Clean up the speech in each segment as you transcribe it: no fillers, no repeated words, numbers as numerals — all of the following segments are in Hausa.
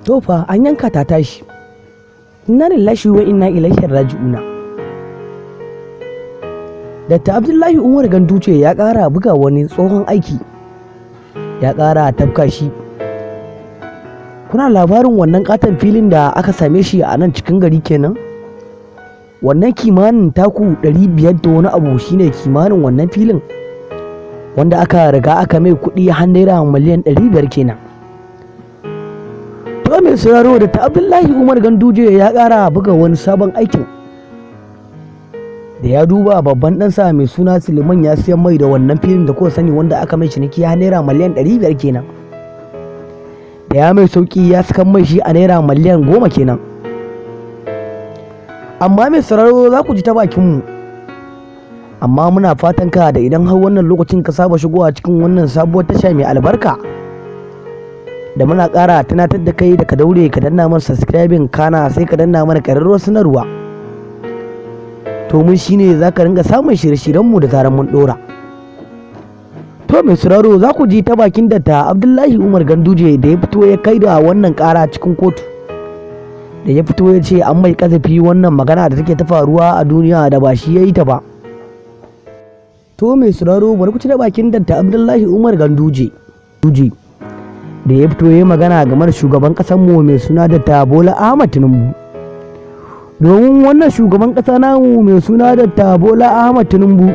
To fa an yanka ta tashi. Inna lillahi wa inna ilaihi raji'una. Dr. Abdullahi Umar Ganduje ya ƙara buga wani tsohon aiki. Ya ƙara tafka shi. Kuna labarin wannan katon filin da aka same shi a nan cikin gari kenan? Wannan kimanin taku 500 da wani abu shine kimanin wannan filin. Wanda aka riga aka mai kuɗi har naira miliyan 500 kenan. To mai sauraro da ta Abdullahi Umar Ganduje ya ƙara buga wani sabon aikin. Da ya duba babban ɗansa mai suna Suleiman ya siyan mai da wannan filin da kuka sani wanda aka mai ciniki har naira miliyan 500 kenan. Da ya mai sauki ya sakan mai shi a naira miliyan 10 kenan. Amma mai sauraro za ku ji ta bakinmu. Amma muna fatan ka da idan har wannan lokacin ka saba shigowa cikin wannan sabuwar tasha mai albarka, da muna ƙara tunatar da kai da ka daure ka danna mana subscribing kana sai ka danna mana ƙararrawar sanarwa, to mun shine za ka ringa samun shirye-shiryenmu da zaran mun ɗora. To mai sauraro za ku ji ta bakin Dr. Abdullahi Umar Ganduje da ya fito ya kai da wannan ƙara cikin kotu, da ya fito ya ce an mai kasafi wannan magana da take ta faruwa a duniya da ba shi ya yi ta ba. To mai sauraro bari ku ci da bakin Dr. Abdullahi Umar Ganduje da ya fito ya magana game da shugaban ƙasarmu mai suna Dr. Bola Ahmad Tinubu. Domin wannan shugaban ƙasa namu mai suna Dr. Bola Ahmad Tinubu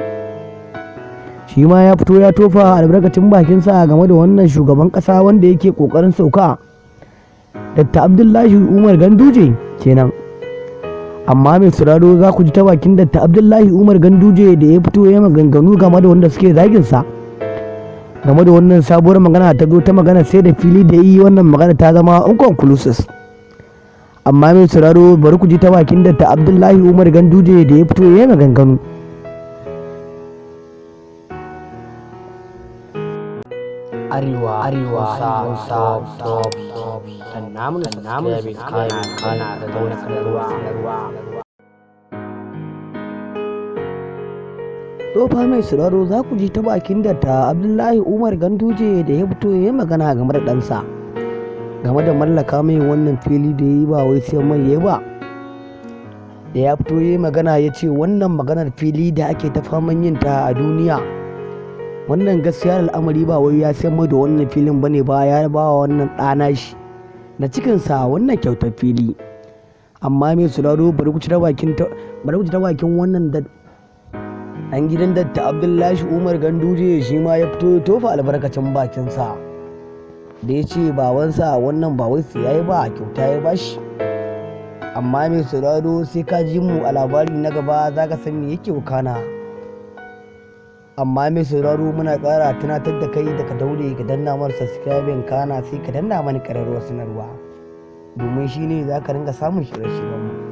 shi ma ya fito ya tofa albarkacin bakinsa game da wannan shugaban ƙasa wanda yake ƙoƙarin sauka, Dr. Abdullahi Umar Ganduje kenan. Amma mai sauraro za ku ji ta bakin Dr. Abdullahi Umar Ganduje da ya fito ya maganganu game da wanda suke zaginsa game da wannan sabuwar magana ta zo ta magana sai da fili da yi wannan magana ta zama inconclusive. Amma mai sauraro bari ku ji ta bakin Dr. Abdullahi Umar Ganduje da ya fito ya maganganu. Arewa Hausa Top namun kana da zaune sanarwa. To fa mai sauraro za ku ji ta bakin Dr. Abdullahi Umar Ganduje da ya fito ya magana game da ɗansa, game da mallaka mai wannan fili da ya yi ba wai sai mai ya ba. Da ya fito ya magana ya ce wannan maganar fili da ake ta faman yin ta a duniya, wannan gaskiya al'amari ba wai ya sayar mai da wannan filin bane ba, ya ba wa wannan ɗana shi na cikinsa wannan kyautar fili. Amma mai sauraro bari ku ci ta bakin wannan da ɗan gidan Dr. Abdullahi Umar Ganduje shi ma ya fito ya tofa albarkacin bakinsa, da ya ce babansa wannan ba wai sai yayi ba kyauta ya bashi. Amma mai sauraro sai ka ji mu a labari na gaba za ka san me yake wakana. Amma mai sauraro muna ƙara tunatar da kai da ka daure ka danna mana subscribing kana sai ka danna mana ƙararrawar sanarwa, domin shine za ka ringa samun shirye-shiryenmu.